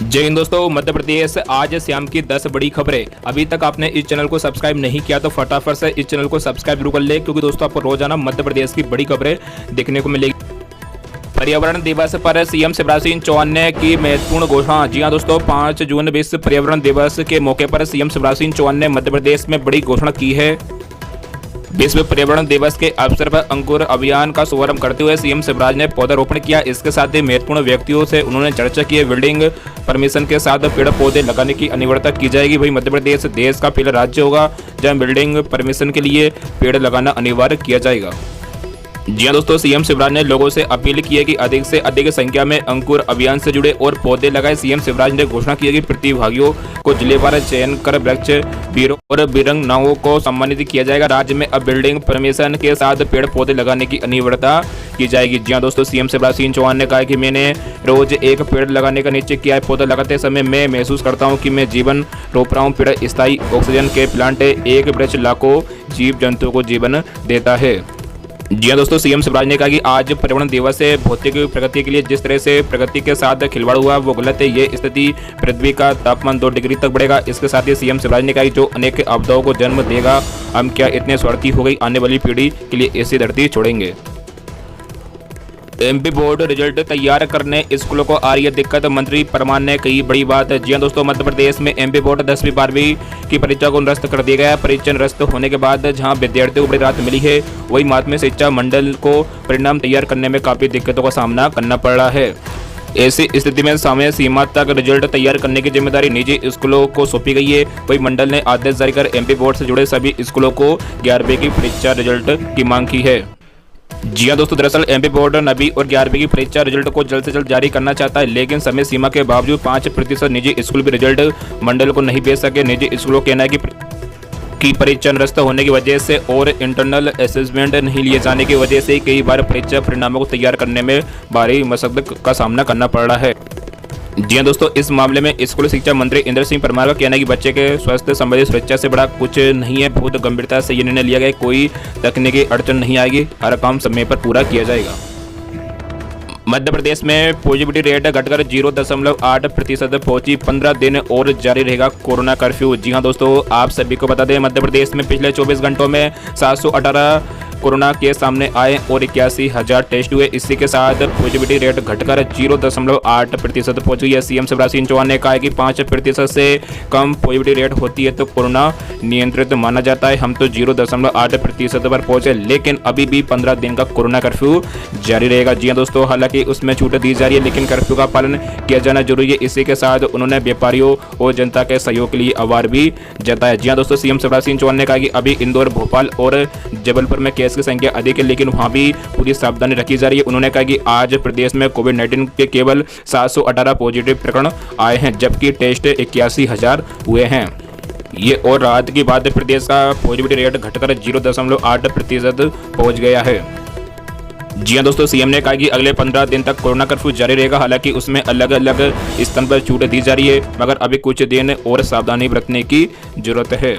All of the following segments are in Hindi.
जय हिंद दोस्तों। मध्य प्रदेश आज शाम की 10 बड़ी खबरें। अभी तक आपने इस चैनल को सब्सक्राइब नहीं किया तो फटाफट से इस चैनल को सब्सक्राइब जरूर कर ले, क्योंकि दोस्तों आपको रोजाना मध्य प्रदेश की बड़ी खबरें देखने को मिलेगी। पर्यावरण दिवस पर सीएम शिवराज सिंह चौहान ने की महत्वपूर्ण घोषणा। जी हां दोस्तों, 5 जून विश्व पर्यावरण दिवस के मौके पर सीएम शिवराज सिंह चौहान ने मध्य प्रदेश में बड़ी घोषणा की है। विश्व पर्यावरण दिवस के अवसर पर अंकुर अभियान का शुभारंभ करते हुए सीएम शिवराज ने पौधारोपण किया। इसके साथ ही महत्वपूर्ण व्यक्तियों से उन्होंने चर्चा की। बिल्डिंग परमिशन के साथ पेड़ पौधे लगाने की अनिवार्यता की जाएगी। वही मध्य प्रदेश देश का पहला राज्य होगा जहां बिल्डिंग परमिशन के लिए पेड़ लगाना अनिवार्य किया जाएगा। जी हां दोस्तों, सीएम शिवराज ने लोगों से अपील की है कि अधिक से अधिक संख्या में अंकुर अभियान से जुड़े और पौधे लगाए। सीएम शिवराज ने घोषणा की है कि प्रतिभागियों को जिलेवार चयन कर वृक्ष वीरों और वीरांगनाओं को सम्मानित किया जाएगा। राज्य में अब बिल्डिंग परमिशन के साथ पेड़ पौधे लगाने की अनिवार्यता की जाएगी। जी हां दोस्तों, सीएम शिवराज सिंह चौहान ने कहा कि मैंने रोज एक पेड़ लगाने का निश्चय किया है। पौधा लगाते समय मैं महसूस करता हूँ कि मैं जीवन रोप रहा हूँ। पेड़ स्थायी ऑक्सीजन के प्लांट है। एक वृक्ष लाखों जीव जंतुओं को जीवन देता है। जी हां दोस्तों, सीएम शिवराज ने कहा कि आज पर्यावरण दिवस है। भौतिक प्रगति के लिए जिस तरह से प्रगति के साथ खिलवाड़ हुआ वो गलत है। ये स्थिति पृथ्वी का तापमान 2 डिग्री तक बढ़ेगा। इसके साथ ही सीएम शिवराज ने कहा कि जो अनेक आपदाओं को जन्म देगा, हम क्या इतने स्वार्थी हो गई, आने वाली पीढ़ी के लिए ऐसी धरती छोड़ेंगे। एमपी बोर्ड रिजल्ट तैयार करने स्कूलों को आ रही है दिक्कत, मंत्री परमार ने कही बड़ी बात। जी हां दोस्तों, मध्य प्रदेश में एमपी बोर्ड 10वीं 12वीं की परीक्षा को निरस्त कर दिया गया। परीक्षा निरस्त होने के बाद जहां विद्यार्थियों को बड़ी राहत मिली है, वही माध्यमिक शिक्षा मंडल को परिणाम तैयार करने में काफी दिक्कतों का सामना करना पड़ रहा है। ऐसी स्थिति में समय सीमा तक रिजल्ट तैयार करने की जिम्मेदारी निजी स्कूलों को सौंपी गई है। वही मंडल ने आदेश जारी कर एमपी बोर्ड से जुड़े सभी स्कूलों को 11वीं की परीक्षा रिजल्ट की मांग की है। जी हां दोस्तों, दरअसल एमपी बोर्ड 9वीं और 11वीं की परीक्षा रिजल्ट को जल्द से जल्द जारी करना चाहता है, लेकिन समय सीमा के बावजूद 5% निजी स्कूल भी रिजल्ट मंडल को नहीं भेज सके। निजी स्कूलों का कहना है कि परीक्षा निरस्त होने की वजह से और इंटरनल असेसमेंट नहीं लिए जाने की वजह से कई बार परीक्षा परिणामों को तैयार करने में भारी मशक्कत का सामना करना पड़ रहा है। जी हां दोस्तों, इस मामले में स्कूल शिक्षा मंत्री इंद्र सिंह परमार का कहना है कि बच्चे के स्वास्थ्य संबंधी सुरक्षा से बड़ा कुछ नहीं है। बहुत गंभीरता से ये निर्णय लिया गया। कोई तकनीकी अड़चन नहीं आएगी, हर काम समय पर पूरा किया जाएगा। मध्य प्रदेश में पॉजिटिविटी रेट घटकर 0.8% पहुंची। 15 दिन और जारी रहेगा कोरोना कर्फ्यू। जी हां दोस्तों, आप सभी को बता दें, मध्य प्रदेश में पिछले 24 घंटों में 718 कोरोना केस सामने आए और 81,000 टेस्ट हुए। इसी के साथ पॉजिटिविटी रेट घटकर 0.8% पहुंच गई है। सीएम शिवराज सिंह चौहान ने कहा कि 5% से कम पॉजिटिविटी रेट होती है तो कोरोना नियंत्रित माना जाता है। हम तो 0.8% पर पहुंचे, लेकिन अभी भी 15 दिन का कोरोना कर्फ्यू जारी रहेगा। जी हां दोस्तों, हालांकि उसमें छूट दी जा रही है, लेकिन कर्फ्यू का पालन किया जाना जरूरी है। इसी के साथ उन्होंने व्यापारियों और जनता के सहयोग के लिए आभार भी जताया। जी हां दोस्तों, सीएम शिवराज सिंह चौहान ने कहा कि अभी इंदौर, भोपाल और जबलपुर में केस की संख्या अधिक है, लेकिन वहां भी पूरी सावधानी रखी जा रही है। उन्होंने कहा कि आज प्रदेश में कोविड-19 के केवल 718 पॉजिटिव प्रकरण आए हैं, जबकि टेस्ट 81,000 हुए हैं। ये और राहत की बात है, प्रदेश का पॉजिटिविटी रेट घटकर 0.8% पहुंच गया है। जी हां दोस्तों, सीएम ने कहा कि अगले 15 दिन तक कोरोना कर्फ्यू जारी रहेगा। हालांकि उसमें अलग अलग स्थान पर छूट दी जा रही है, मगर अभी कुछ दिन और सावधानी बरतने की जरूरत है।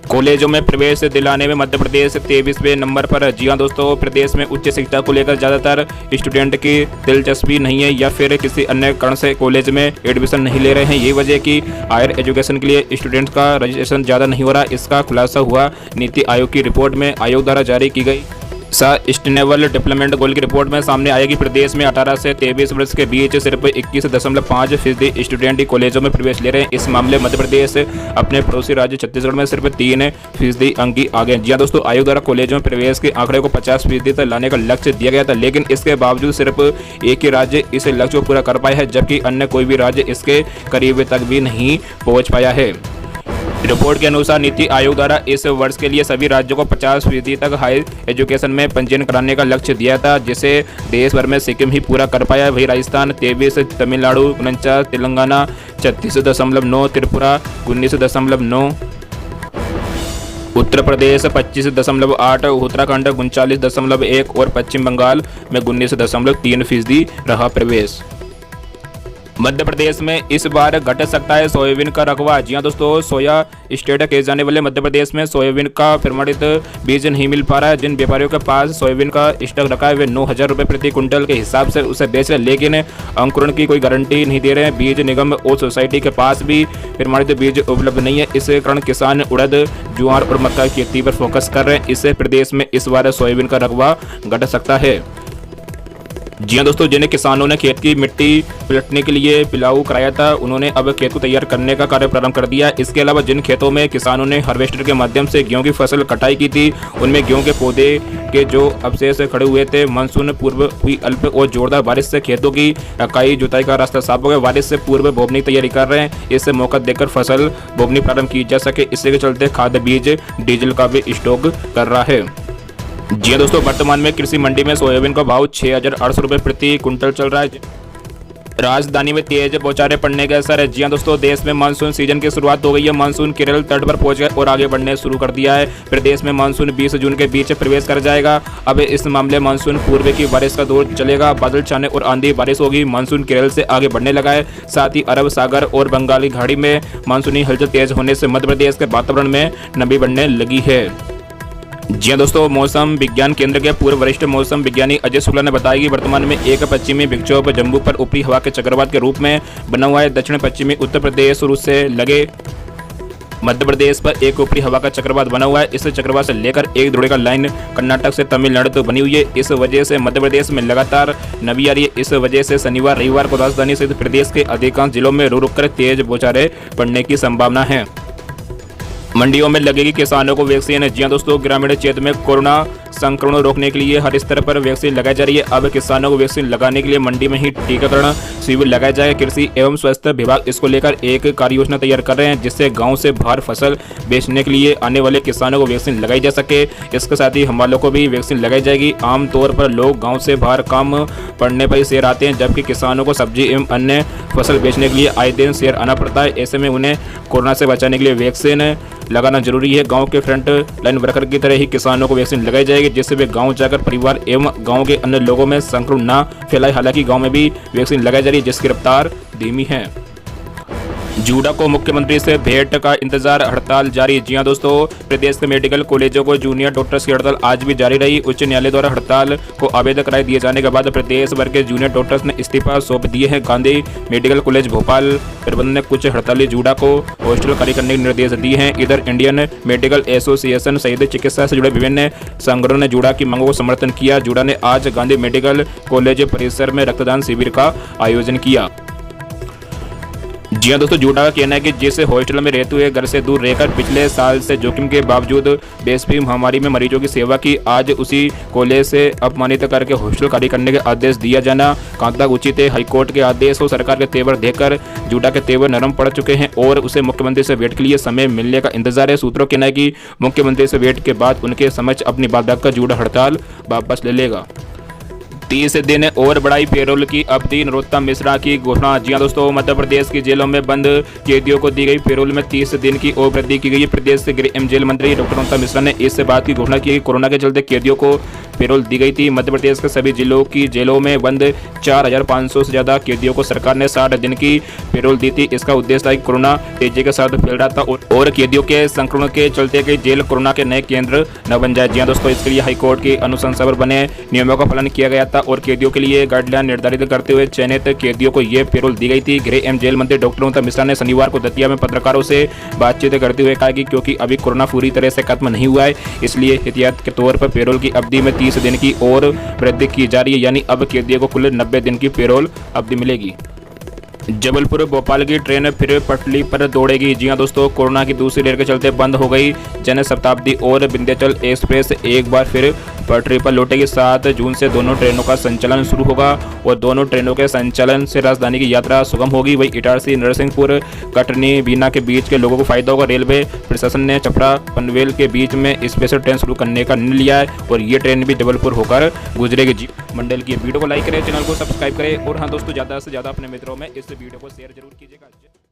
कॉलेजों में प्रवेश दिलाने में मध्य प्रदेश 23वें नंबर पर। जी हां दोस्तों, प्रदेश में उच्च शिक्षा को लेकर ज़्यादातर स्टूडेंट की दिलचस्पी नहीं है या फिर किसी अन्य कारण से कॉलेज में एडमिशन नहीं ले रहे हैं। यही वजह कि हायर एजुकेशन के लिए स्टूडेंट का रजिस्ट्रेशन ज़्यादा नहीं हो रहा। इसका खुलासा हुआ नीति आयोग की रिपोर्ट में। आयोग द्वारा जारी की गई सस्टेनेबल डेवलपमेंट गोल की रिपोर्ट में सामने आया कि प्रदेश में 18 से 23 वर्ष के बीच सिर्फ 21.5% स्टूडेंट कॉलेजों में प्रवेश ले रहे हैं। इस मामले मध्य प्रदेश अपने पड़ोसी राज्य छत्तीसगढ़ में सिर्फ 3% अंक आगे। जी हां दोस्तों, आयोग द्वारा कॉलेजों में प्रवेश के आंकड़े को 50% तक लाने का लक्ष्य दिया गया था, लेकिन इसके बावजूद सिर्फ एक ही राज्य इस लक्ष्य को पूरा कर पाया है, जबकि अन्य कोई भी राज्य इसके करीब तक भी नहीं पहुंच पाया है। रिपोर्ट के अनुसार नीति आयोग द्वारा इस वर्ष के लिए सभी राज्यों को 50% तक हायर एजुकेशन में पंजीयन कराने का लक्ष्य दिया था, जिसे देश भर में सिक्किम ही पूरा कर पाया। वही राजस्थान 23, तमिलनाडु 49, तेलंगाना 36.9, त्रिपुरा 19.9, उत्तर प्रदेश 25.8, उत्तराखंड 39.1 और पश्चिम बंगाल में 19.3% रहा प्रवेश। मध्य प्रदेश में इस बार घट सकता है सोयाबीन का रकबा। जी हां दोस्तों, सोया स्टेट कहे जाने वाले मध्य प्रदेश में सोयाबीन का प्रमाणित बीज नहीं मिल पा रहा है। जिन व्यापारियों के पास सोयाबीन का स्टॉक रखा है वे 9,000 रुपये प्रति क्विंटल के हिसाब से उसे बेच रहे हैं, लेकिन अंकुरण की कोई गारंटी नहीं दे रहे हैं। बीज निगम और सोसाइटी के पास भी प्रमाणित बीज उपलब्ध नहीं है। इस कारण किसान उड़द, ज्वार और मक्का की खेती पर फोकस कर रहे हैं। इससे प्रदेश में इस बार सोयाबीन का रकबा घट सकता है। जी हाँ दोस्तों, जिन किसानों ने खेत की मिट्टी पलटने के लिए पिलाऊ कराया था, उन्होंने अब खेत को तैयार करने का कार्य प्रारंभ कर दिया। इसके अलावा जिन खेतों में किसानों ने हार्वेस्टर के माध्यम से गेहूं की फसल कटाई की थी, उनमें गेहूं के पौधे के जो अवशेष खड़े हुए थे, मानसून पूर्व हुई अल्प और जोरदार बारिश से खेतों की अकाई जुताई का रास्ता साफ हो गया। बारिश से पूर्व बोवनी की तैयारी कर रहे हैं। इससे मौका देकर फसल बोवनी प्रारंभ की जा सके। इसके चलते खाद, बीज, डीजल का भी स्टॉक कर रहा है। जी हाँ दोस्तों, वर्तमान में कृषि मंडी में सोयाबीन का भाव 6,800 रुपये प्रति क्विंटल चल रहा है। राजधानी में तेज बौछारें पड़ने का असर है। जी हाँ दोस्तों, देश में मानसून सीजन की शुरुआत हो गई है। मानसून केरल तट पर पहुंच गया और आगे बढ़ने शुरू कर दिया है। प्रदेश में मानसून 20 जून के बीच प्रवेश कर जाएगा। अब इस मामले मानसून पूर्व की बारिश का दौर चलेगा। बादल छाने और आंधी बारिश होगी। मानसून केरल से आगे बढ़ने लगा है। साथ ही अरब सागर और बंगाली खाड़ी में मानसूनी हलचल तेज होने से मध्य प्रदेश के वातावरण में नमी बढ़ने लगी है। जी हाँ दोस्तों, मौसम विज्ञान केंद्र के पूर्व वरिष्ठ मौसम विज्ञानी अजय शुक्ला ने बताया कि वर्तमान में एक पश्चिमी विक्षोभ जम्मू पर ऊपरी हवा के चक्रवात के रूप में बना हुआ है। दक्षिण पश्चिमी उत्तर प्रदेश और उससे लगे मध्य प्रदेश पर एक ऊपरी हवा का चक्रवात बना हुआ है। इस चक्रवात से लेकर एक द्रोणिका लाइन कर्नाटक से तमिलनाडु तो बनी हुई है। इस वजह से मध्य प्रदेश में लगातार नमी आ रही है। इस वजह से शनिवार रविवार को राजधानी सहित प्रदेश के अधिकांश जिलों में रुक कर तेज बौछारें पड़ने की संभावना है। मंडियों में लगेगी किसानों को वैक्सीन। जी हां दोस्तों, ग्रामीण क्षेत्र में कोरोना संक्रमण रोकने के लिए हर स्तर पर वैक्सीन लगाई जा रही है। अब किसानों को वैक्सीन लगाने के लिए मंडी में ही टीकाकरण शिविर लगाया जाएगा। कृषि एवं स्वास्थ्य विभाग इसको लेकर एक कार्य योजना तैयार कर रहे हैं, जिससे गांव से बाहर फसल बेचने के लिए आने वाले किसानों को वैक्सीन लगाई जा सके। इसके साथ ही हम वालों को भी वैक्सीन लगाई जाएगी। आमतौर पर लोग गाँव से बाहर काम पड़ने पर ही शहर आते हैं, जबकि किसानों को सब्जी एवं अन्य फसल बेचने के लिए आए दिन शहर आना पड़ता है। ऐसे में उन्हें कोरोना से बचाने के लिए वैक्सीन लगाना जरूरी है। गांव के फ्रंट लाइन वर्कर की तरह ही किसानों को वैक्सीन लगाई जाएगी, जिससे वे गांव जाकर परिवार एवं गांव के अन्य लोगों में संक्रमण न फैलाए। हालांकि गांव में भी वैक्सीन लगाई जा रही है, जिसकी रफ्तार धीमी है। जूडा को मुख्यमंत्री से भेंट का इंतजार, हड़ताल जारी। जी हां दोस्तों, प्रदेश के मेडिकल कॉलेजों को जूनियर डॉक्टर्स की हड़ताल आज भी जारी रही। उच्च न्यायालय द्वारा हड़ताल को आवेदक राय दिए जाने के बाद प्रदेश भर के जूनियर डॉक्टर्स ने इस्तीफा सौंप दिए हैं। गांधी मेडिकल कॉलेज भोपाल प्रबंधन ने कुछ हड़ताली जूडा को हॉस्टल खाली करने के निर्देश दिए हैं। इधर इंडियन मेडिकल एसोसिएशन सहित चिकित्सा से जुड़े विभिन्न संगठनों ने जूडा की मांगों को समर्थन किया। जूडा ने आज गांधी मेडिकल कॉलेज परिसर में रक्तदान शिविर का आयोजन किया। जी हाँ दोस्तों, जूडा का कहना है कि जिस हॉस्टल में रहते हुए घर से दूर रहकर पिछले साल से जोखिम के बावजूद वैश्विक महामारी में मरीजों की सेवा की, आज उसी कॉलेज से अपमानित करके हॉस्टल खाली करने के आदेश दिया जाना कहाँ तक उचित है। हाईकोर्ट के आदेश और सरकार के तेवर देखकर जूडा के तेवर नरम पड़ चुके हैं और उसे मुख्यमंत्री से भेंट के लिए समय मिलने का इंतजार है। सूत्रों का कहना है कि मुख्यमंत्री से भेंट के बाद उनके समक्ष अपनी बात रखकर जूडा हड़ताल वापस ले लेगा। 30 दिन और बढ़ाई पेरोल की अवधि, नरोत्तम मिश्रा की घोषणा। जी हां दोस्तों, मध्य प्रदेश की जेलों में बंद कैदियों को दी गई पेरोल में 30 दिन की और वृद्धि की गई है। प्रदेश के गृह एवं जेल मंत्री डॉक्टर नरोत्तम मिश्रा ने इस बात की घोषणा की कि कोरोना के चलते कैदियों को पेरोल दी गई थी। मध्य प्रदेश के सभी जिलों की जेलों में बंद 4,500 से ज्यादा कैदियों को सरकार ने 60 दिन की पेरोल दी थी। इसका उद्देश्य था कि कोरोना तेजी के साथ फैल रहा था और कैदियों के संक्रमण के चलते कई जेल कोरोना के नए केंद्र न बन जाए। जी हां दोस्तों, इसके लिए हाईकोर्ट की अनुशंसा पर बने नियमों का पालन किया गया था और कैदियों के लिए गाइडलाइन निर्धारित करते हुए चयनित कैदियों को यह पेरोल दी गई थी। गृह एवं जेल मंत्री डॉक्टर नरोत्तम मिश्रा ने शनिवार को दतिया में पत्रकारों से बातचीत करते हुए कहा कि क्योंकि अभी कोरोना पूरी तरह से खत्म नहीं हुआ है, इसलिए एहतियात के तौर पर पेरोल की अवधि में 30 दिन की और वृद्धि की जा रही है। यानी अब कैदियों को कुल 90 दिन की पेरोल अवधि मिलेगी। जबलपुर भोपाल की ट्रेन फिर पटरी पर दौड़ेगी। जी हां दोस्तों, कोरोना की दूसरी लहर के चलते बंद हो गई जन शताब्दी और विंध्याचल एक्सप्रेस एक बार फिर पटरी पर लौटेगी। 7 जून से दोनों ट्रेनों का संचालन शुरू होगा और दोनों ट्रेनों के संचालन से राजधानी की यात्रा सुगम होगी। वही इटारसी, नरसिंहपुर, कटनी, बीना के बीच के लोगों को फायदा होगा। रेलवे प्रशासन ने छपरा पनवेल के बीच में स्पेशल ट्रेन शुरू करने का निर्णय लिया है और ये ट्रेन भी जबलपुर होकर गुजरेगी। जी मंडल की वीडियो को लाइक करें, चैनल को सब्सक्राइब करें और हाँ दोस्तों, ज़्यादा से ज़्यादा अपने मित्रों में इस वीडियो को शेयर जरूर कीजिएगा।